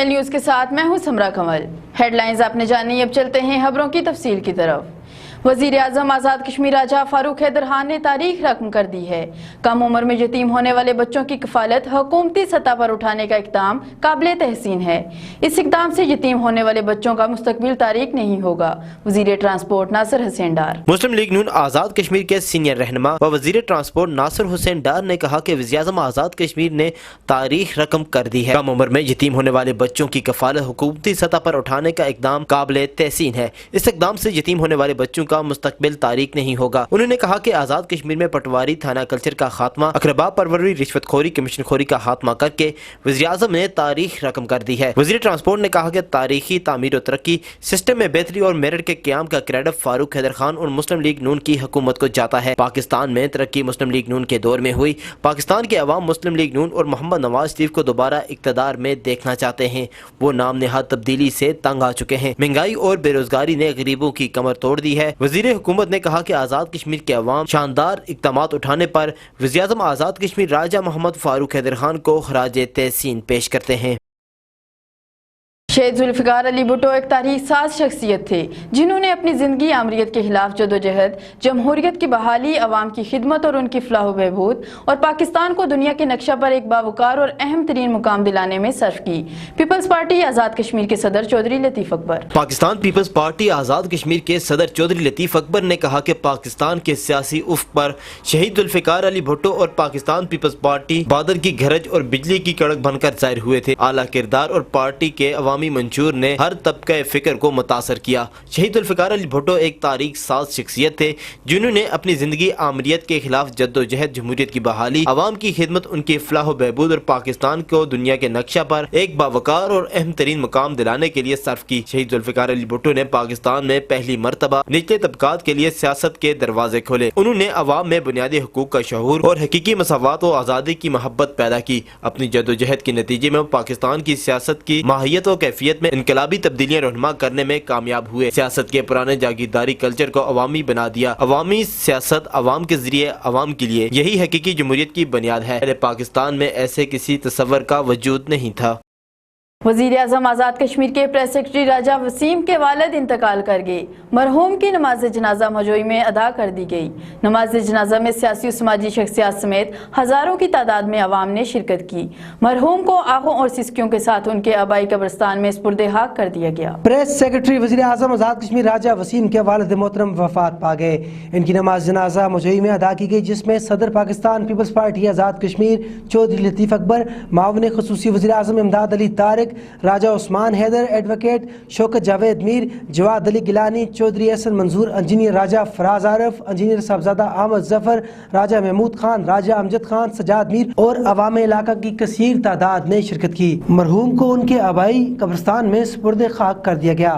News کے ساتھ میں ہوں سمرا کمل۔ ہیڈ لائنز آپ نے جانی، اب چلتے ہیں خبروں کی تفصیل کی طرف۔ وزیر اعظم آزاد کشمیر راجہ فاروق حیدر خان نے تاریخ رقم کر دی ہے۔ کم عمر میں یتیم ہونے والے بچوں کی کفالت حکومتی سطح پر اٹھانے کا اقدام قابل تحسین ہے۔ اس اقدام سے یتیم ہونے والے بچوں کا مستقبل تاریک نہیں ہوگا۔ وزیر ٹرانسپورٹ ناصر حسین ڈار۔ مسلم لیگ نون آزاد کشمیر کے سینئر رہنما و وزیر ٹرانسپورٹ ناصر حسین ڈار نے کہا کہ وزیر اعظم آزاد کشمیر نے تاریخ رقم کر دی ہے۔ کم عمر میں یتیم ہونے والے بچوں کی کفالت حکومتی سطح پر اٹھانے کا اقدام قابل تحسین ہے۔ اس اقدام سے یتیم ہونے والے بچوں کا مستقبل تاریک نہیں ہوگا۔ انہوں نے کہا کہ آزاد کشمیر میں پٹواری، تھانہ کلچر کا خاتمہ، اقربا پروری، رشوت خوری، کمیشن خوری کا خاتمہ کر کے وزیر اعظم نے تاریخ رقم کر دی ہے۔ وزیر ٹرانسپورٹ نے کہا کہ تاریخی تعمیر و ترقی، سسٹم میں بہتری اور میرٹ کے قیام کا کریڈٹ فاروق حیدر خان اور مسلم لیگ نون کی حکومت کو جاتا ہے۔ پاکستان میں ترقی مسلم لیگ نون کے دور میں ہوئی۔ پاکستان کے عوام مسلم لیگ نون اور محمد نواز شریف کو دوبارہ اقتدار میں دیکھنا چاہتے ہیں۔ وہ نام نہاد تبدیلی سے تنگ آ چکے ہیں۔ مہنگائی اور بے روزگاری نے غریبوں کی کمر توڑ دی ہے۔ وزیر حکومت نے کہا کہ آزاد کشمیر کے عوام شاندار اقدامات اٹھانے پر وزیر اعظم آزاد کشمیر راجہ محمد فاروق حیدر خان کو خراج تحسین پیش کرتے ہیں۔ شہید ذوالفقار علی بھٹو ایک تاریخ ساز شخصیت تھے جنہوں نے اپنی زندگی آمریت کے خلاف جدوجہد، جمہوریت کی بحالی، عوام کی خدمت اور ان کی فلاح و بہبود اور پاکستان کو دنیا کے نقشہ پر ایک باوقار اور اہم ترین مقام دلانے میں صرف کی۔ پیپلز پارٹی آزاد کشمیر کے صدر چودھری لطیف اکبر۔ پاکستان پیپلز پارٹی آزاد کشمیر کے صدر چودھری لطیف اکبر نے کہا کہ پاکستان کے سیاسی افق پر شہید ذوالفقار علی بھٹو اور پاکستان پیپلز پارٹی بادل کی گرج اور بجلی کی کڑک بن کر ظاہر ہوئے تھے۔ اعلیٰ کردار اور پارٹی کے عوامی منشور نے ہر طبقہ فکر کو متاثر کیا۔ شہید ذوالفقار علی بھٹو ایک تاریخ ساز شخصیت تھے جنہوں نے اپنی زندگی آمریت کے خلاف جدوجہد، جمہوریت کی بحالی، عوام کی خدمت، ان کی فلاح و بہبود اور پاکستان کو دنیا کے نقشہ پر ایک باوقار اور اہم ترین مقام دلانے کے لیے صرف کی۔ شہید ذوالفقار علی بھٹو نے پاکستان میں پہلی مرتبہ نچلے طبقات کے لیے سیاست کے دروازے کھولے۔ انہوں نے عوام میں بنیادی حقوق کا شعور اور حقیقی مساوات و آزادی کی محبت پیدا کی۔ اپنی جدوجہد کے نتیجے میں پاکستان کی سیاست کی ماہیت و کیفیت میں انقلابی تبدیلیاں رہنما کرنے میں کامیاب ہوئے۔ سیاست کے پرانے جاگیرداری کلچر کو عوامی بنا دیا۔ عوامی سیاست عوام کے ذریعے عوام کے لیے، یہی حقیقی جمہوریت کی بنیاد ہے۔ پہلے پاکستان میں ایسے کسی تصور کا وجود نہیں تھا۔ وزیر اعظم آزاد کشمیر کے پریس سیکرٹری راجہ وسیم کے والد انتقال کر گئے۔ مرحوم کی نماز جنازہ مجوئی میں ادا کر دی گئی۔ نماز جنازہ میں سیاسی و سماجی شخصیات سمیت ہزاروں کی تعداد میں عوام نے شرکت کی۔ مرحوم کو آہوں اور سسکیوں کے ساتھ ان کے آبائی قبرستان میں سپرد خاک کر دیا گیا۔ پریس سیکرٹری وزیر اعظم آزاد کشمیر راجہ وسیم کے والد محترم وفات پا گئے۔ ان کی نماز جنازہ مجوئی میں ادا کی گئی، جس میں صدر پاکستان پیپلز پارٹی آزاد کشمیر چودھری لطیف اکبر، معاون خصوصی وزیر اعظم امداد علی طارق، راجہ عثمان حیدر، ایڈوکیٹ شوکت جاوید میر، جواد علی گیلانی، چودھری احسن منظور، انجینئر راجہ فراز عارف، انجینئر صاحبزادہ احمد ظفر، راجہ محمود خان، راجہ امجد خان، سجاد میر اور عوام علاقہ کی کثیر تعداد نے شرکت کی۔ مرحوم کو ان کے آبائی قبرستان میں سپرد خاک کر دیا گیا۔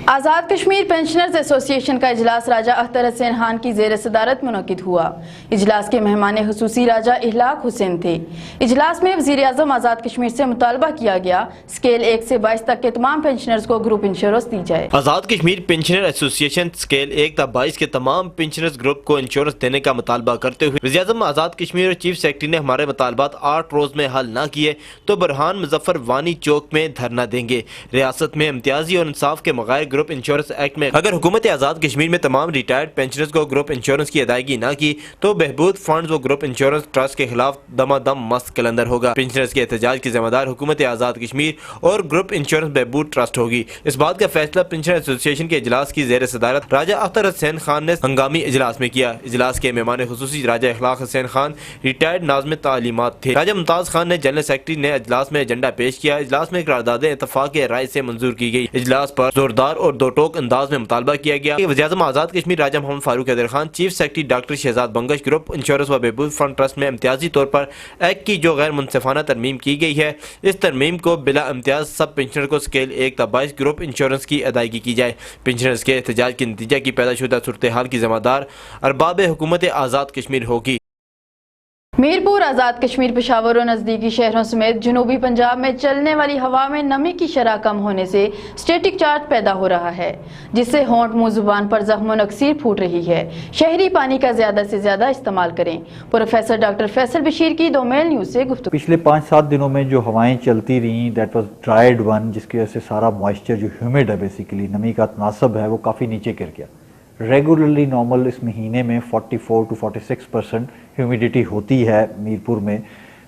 آزاد کشمیر پینشنرز ایسوسی ایشن کا اجلاس راجہ اختر حسین خان کی زیر صدارت منعقد ہوا۔ اجلاس کے مہمان خصوصی راجہ اخلاق حسین تھے۔ اجلاس میں وزیر اعظم آزاد کشمیر سے مطالبہ کیا گیا اسکیل 1 سے 22 تک کے تمام پینشنرز کو گروپ انشورنس دی جائے۔ آزاد کشمیر پینشنر ایسوسی ایشن اسکیل 1 تا 22 کے تمام پینشنرز گروپ کو انشورنس دینے کا مطالبہ کرتے ہوئے وزیر اعظم آزاد کشمیر اور چیف سیکرٹری نے ہمارے مطالبات 8 روز میں حل نہ کیے تو برہان مظفر وانی چوک میں دھرنا دیں گے۔ ریاست میں امتیازی اور انصاف کے بغیر گروپ انشورنس ایکٹ میں اگر حکومت آزاد کشمیر میں تمام ریٹائرڈ پینشنرز کو گروپ انشورنس کی ادائیگی نہ کی تو بہبود فنڈز و گروپ انشورنس ٹرسٹ کے خلاف دما دم مست کلندر ہوگا۔ پینشنرز کے احتجاج کی ذمہ دار حکومت آزاد کشمیر اور گروپ انشورنس بہبود ٹرسٹ ہوگی۔ اس بات کا فیصلہ پینشنر ایسوسی ایشن کے اجلاس کی زیر صدارت راجہ اختر حسین خان نے ہنگامی اجلاس میں کیا۔ اجلاس کے مہمان خصوصی راجہ اخلاق حسین خان ریٹائرڈ ناظم تعلیمات تھے۔ راجہ ممتاز خان نے جنرل سیکرٹری نے اجلاس میں ایجنڈا پیش کیا۔ اجلاس میں قراردادیں اتفاق رائے سے منظور کی گئی۔ اجلاس پر زوردار اور دو ٹوک انداز میں مطالبہ کیا گیا کہ وزیر اعظم Azad Kashmir Raja Muhammad Farooq Haider Khan, chief secretary doctor Shahzad Bangash, group insurance و بہبود فنڈ ٹرسٹ میں امتیازی طور پر ایکٹ کی جو غیر منصفانہ ترمیم کی گئی ہے، اس ترمیم کو بلا امتیاز سب پینشنر کو اسکیل 1 تا 22 گروپ انشورنس کی ادائیگی کی جائے۔ پینشنرز کے احتجاج کے نتیجہ کی پیدا شدہ صورتحال کی ذمہ دار ارباب حکومت آزاد کشمیر ہوگی۔ मीरपुर आज़ाद कश्मीर पेशावर और नज़दीकी शहरों समेत जनूबी पंजाब में चलने वाली हवा में नमी की शरह कम होने से स्टेटिक चार्ज पैदा हो रहा है, जिससे होंठ मुंह जुबान पर जख्म नक्सीर फूट रही है। शहरी पानी का ज़्यादा से ज़्यादा इस्तेमाल करें। प्रोफेसर डॉक्टर फैसल बशीर की 2 मेल न्यूज़ से गुफ्तगू। पिछले 5-7 दिनों में जो हवाएं चलती रहीं, दैट वाज ड्राइड वन, जिसकी वजह से सारा मॉइस्चर जो ह्यूमिड है, बेसिकली नमी का तनासब है, वो काफ़ी नीचे गिर गया। रेगुलरली नॉर्मल इस महीने में 44 to 46% ह्यूमिडिटी होती है मीरपुर में,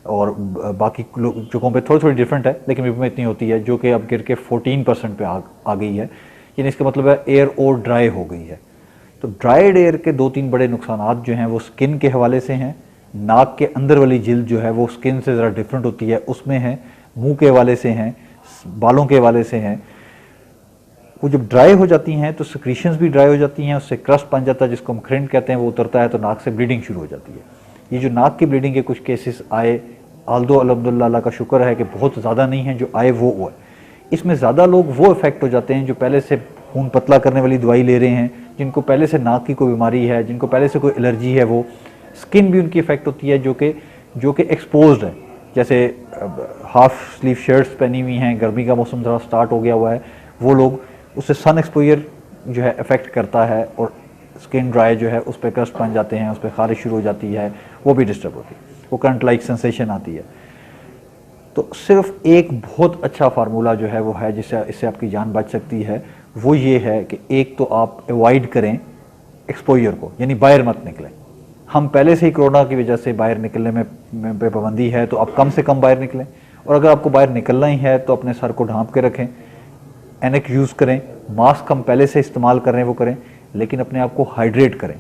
और बाकी जगहों पे थोड़ी डिफरेंट है, लेकिन मीरपुर में इतनी होती है, जो कि अब गिर के 14% पे आ गई है। यानी इसका मतलब है एयर और ड्राई हो गई है। तो ड्राइड एयर के 2-3 बड़े नुकसानात जो हैं वो स्किन के हवाले से हैं। नाक के अंदर वाली जिल्द जो है वो स्किन से ज़रा डिफरेंट होती है, उसमें है। मुंह के हवाले से हैं, बालों के हवाले से हैं। वो जब ड्राई हो जाती हैं तो सिक्रीशंस भी ड्राई हो जाती हैं, उससे क्रस्ट बन जाता है, जिसको हम क्रिंट कहते हैं, वो उतरता है, तो नाक से ब्लीडिंग शुरू हो जाती है। ये जो नाक की ब्लीडिंग के कुछ केसेस आए, आल्दो अल्हम्दुलिल्लाह अल्लाह का शुक्र है कि बहुत ज़्यादा नहीं हैं, जो आए वो है। इसमें ज़्यादा लोग वो इफ़ेक्ट हो जाते हैं जो पहले से खून पतला करने वाली दवाई ले रहे हैं, जिनको पहले से नाक की कोई बीमारी है, जिनको पहले से कोई एलर्जी है, वो स्किन भी उनकी इफ़ेक्ट होती है जो कि एक्सपोज्ड है। जैसे हाफ स्लीव शर्ट्स पहनी हुई हैं, गर्मी का मौसम थोड़ा स्टार्ट हो गया हुआ है, वो लोग, उससे सन एक्सपोजर जो है इफ़ेक्ट करता है और स्किन ड्राई जो है उस पर क्रस्ट बन जाते हैं, उस पर खारिश शुरू हो जाती है, वो भी डिस्टर्ब होती है, वो करंट लाइक सेंसेशन आती है। तो सिर्फ एक बहुत अच्छा फार्मूला जो है वो है जिससे इससे आपकी जान बच सकती है, वो ये है कि एक तो आप अवॉइड करें एक्सपोजर को, यानी बाहर मत निकलें। हम पहले से ही कोरोना की वजह से बाहर निकलने में पाबंदी है, तो आप कम से कम बाहर निकलें, और अगर आपको बाहर निकलना ही है तो अपने सर को ढांप के रखें, एनक यूज़ करें, मास्क हम पहले से इस्तेमाल कर रहे हैं वो करें, लेकिन अपने आप को हाइड्रेट करें।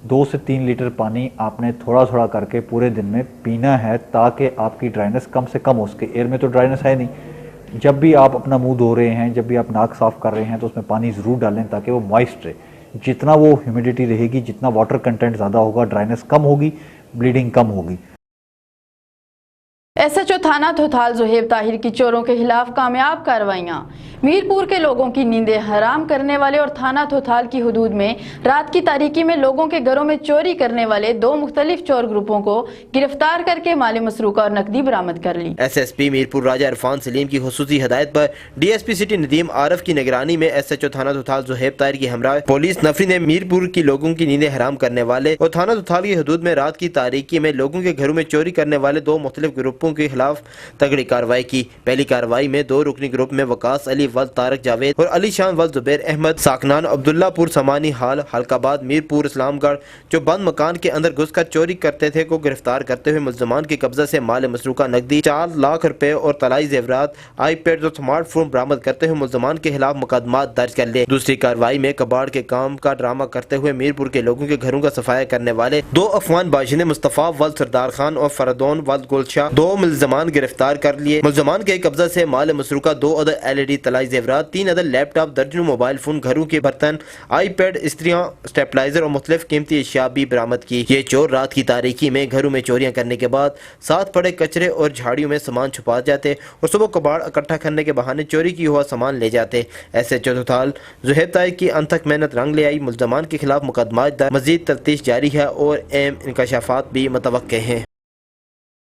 2 से 3 लीटर पानी आपने थोड़ा करके पूरे दिन में पीना है, ताकि आपकी ड्राइनेस कम से कम हो सके। एयर में तो ड्राइनेस है नहीं। जब भी आप अपना मुंह धो रहे हैं, जब भी आप नाक साफ़ कर रहे हैं, तो उसमें पानी ज़रूर डालें ताकि वो मॉइस्ट रहे। जितना वो ह्यूमिडिटी रहेगी, जितना वाटर कंटेंट ज़्यादा होगा, ड्राइनेस कम होगी, ब्लीडिंग कम होगी। SHO थाना थोथाल ज़ुहैब ताहिर की चोरों के खिलाफ कामयाब कार्रवाइयाँ। मीरपुर के लोगों की नींदें हराम करने वाले और थाना थोथाल की हुदूद में रात की तारीकी में लोगों के घरों में चोरी करने वाले 2 मुख्तलिफ चोर ग्रुपों को गिरफ्तार करके माल मसरूका और नकदी बरामद कर ली। SSP मीरपुर राजा इरफान सलीम की खुसूसी हदायत पर DSP सिटी नदीम आरफ की निगरानी में SHO थाना थोथाल ज़ुहैब ताहिर की हमरा पुलिस नफरी ने मीरपुर की लोगों की नींदें हराम करने वाले और थाना थोथाल की हुदूद में रात की तारीकी में लोगों के घरों में चोरी करने वाले 2 मुख्तलिफ ग्रुपों के खिलाफ तगड़ी कार्रवाई की। पहली कार्रवाई में 2 रुकनी ग्रुप में वकास अली वल तारक जावेद और अली शान वल जुबैर अहमद साकनान अब्दुल्लापुर समानी हाल हल्काबाद मीरपुर इस्लामगढ़ जो बंद मकान के अंदर घुसकर चोरी करते थे को गिरफ्तार करते हुए मुल्ज़मान के कब्जा से माल मसरूका नकदी 4 लाख रुपए और तलाई जेवरात आईपैड और स्मार्टफोन बरामद करते हुए मुल्ज़मान के खिलाफ मुकदमा दर्ज कर लिए। दूसरी कार्रवाई में कबाड़ के काम का ड्रामा करते हुए मीरपुर के लोगों के घरों का सफाया करने वाले 2 अफगान बाशिंदे मुस्तफा वल सरदार खान और फरदौन वल गुलशाह 2 मुल्ज़मान गिरफ्तार कर लिए। मुल्ज़मान के कब्जा से माल मसरूका 2 अदद LED तलाई जेवरात 3 अदद लैपटॉप दर्जनों मोबाइल फोन घरों के बर्तन आईपैड इस्त्रियां स्टेबलाइजर और मुख्तलिफ कीमती अशिया भी बरामद की। ये चोर रात की तारीकी में घरों में चोरियां करने के बाद साथ पड़े कचरे और झाड़ियों में सामान छुपा जाते और सुबह कबाड़ इकट्ठा करने के बहाने चोरी की हुआ सामान ले जाते। SHO थोथाल ज़ुहैब ताहिर की अनथक मेहनत रंग ले आई। मुल्ज़मान के खिलाफ मुकदमा दर्ज, मजीद तफ्तीश जारी है और अहम इंकशाफात भी मुतवक्के हैं।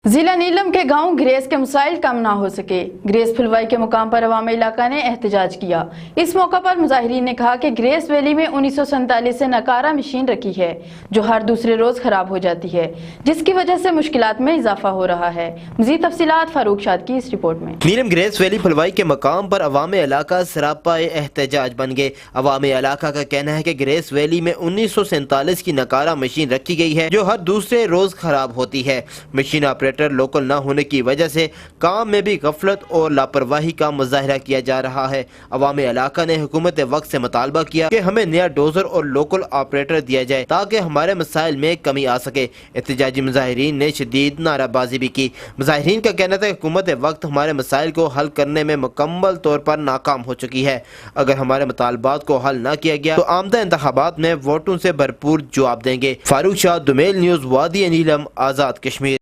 जिला नीलम के गांव ग्रेस के मसाइल कम ना हो सके, ग्रेस फुलवाई के मुकाम पर अवामी इलाका ने एहतजाज किया। इस मौका पर मुजाहिरीन ने कहा कि ग्रेस वैली में 1947 से नकारा मशीन रखी है जो हर दूसरे रोज खराब हो जाती है, जिसकी वजह से मुश्किलात में इजाफा हो रहा है। मजीद तफसीलात फारूक शाद की इस रिपोर्ट में। नीलम ग्रेस वैली फुलवाई के मकाम पर अवामी इलाका सरापा एहतजाज बन गए। अवामी इलाका का कहना है कि ग्रेस वैली में 1947 की नकारा मशीन रखी गई है जो हर दूसरे रोज खराब होती है। मशीन ऑपरेटर लोकल न होने की वजह से काम में भी गफलत और लापरवाही का मुजाहिरा किया जा रहा है। अवामी इलाका ने हुकूमत वक्त से मुतालबा किया कि हमें नया डोजर और लोकल ऑपरेटर दिया जाए ताकि हमारे मसाइल में कमी आ सके। एहतजाजी मुजाहिरीन ने शदीद नाराबाजी भी की। मुजाहिरीन का कहना था कि हुकूमत वक्त हमारे मसाइल को हल करने में मुकम्मल तौर पर नाकाम हो चुकी है। अगर हमारे मुतालबात को हल न किया गया तो आमदा इंतखाबात में वोटों से भरपूर जवाब देंगे। फारूक शाह, दुमेल न्यूज़, वादी नीलम, आज़ाद कश्मीर।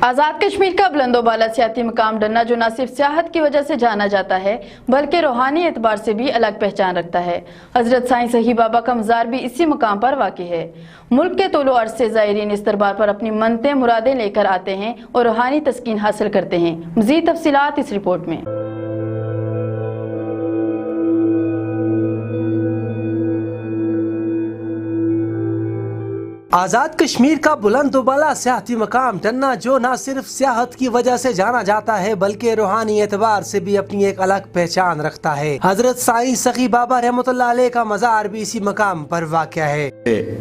आज़ाद कश्मीर का बुलंदोबाला सियाती मकाम डन्ना जो न सिर्फ सियाहत की वजह से जाना जाता है बल्कि रूहानी एतबार से भी अलग पहचान रखता है। हजरत साईं सही बाबा का मज़ार भी इसी मकाम पर वाक़ है। मुल्क के तोलो अर्ज से ज़ायरीन इस दरबार पर अपनी मन्नतें मुरादें लेकर आते हैं और रूहानी तस्कीन हासिल करते हैं। मज़ीद तफसीलात इस रिपोर्ट में। आज़ाद कश्मीर का बुलंदोबाला सियाती मकाम डन्ना जो न सिर्फ सियाहत की वजह से जाना जाता है बल्कि रूहानी एतबार से भी अपनी एक अलग पहचान रखता है। हजरत साईं सखी बाबा रहमतुल्लाह अलैह का मज़ार भी इसी मकाम पर वाक़ है।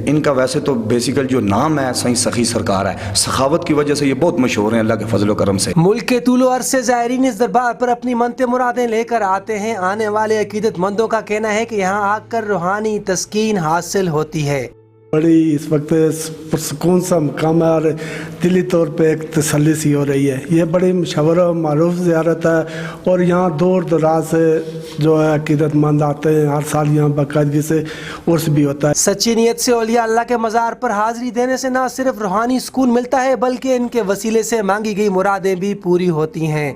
इनका वैसे तो बेसिकल जो नाम है साईं सखी सरकार है, सखावत की वजह से ये बहुत मशहूर हैं अल्लाह के फजल करम से। मुल्क के तूलो अर्ज से ज़ायरीन इस दरबार पर अपनी मन्नतें मुरादें लेकर आते हैं। आने वाले अकीदतमंदों का कहना है कि यहाँ आकर रूहानी तस्कीन हासिल होती है। बड़ी इस वक्त पुरसकून सा मकाम है और दिली तौर पे एक तसल्ली सी हो रही है। ये बड़ी मशहूर और मारूफ ज़ियारत है और यहाँ दूर दराज से जो है अकीदतमंद आते हैं। हर साल यहाँ बाकायदगी से उर्स भी होता है। सच्ची नीयत से औलिया अल्लाह के मज़ार पर हाजिरी देने से न सिर्फ रूहानी सुकून मिलता है बल्कि इनके वसीले से मांगी गई मुरादें भी पूरी होती हैं।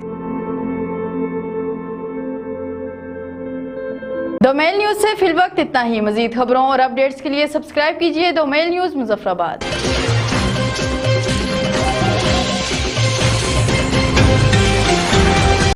दोमेल न्यूज़ से फिलवक्त इतना ही। मज़ीद खबरों और अपडेट्स के लिए सब्सक्राइब कीजिए दोमेल न्यूज़ मुजफ्फराबाद।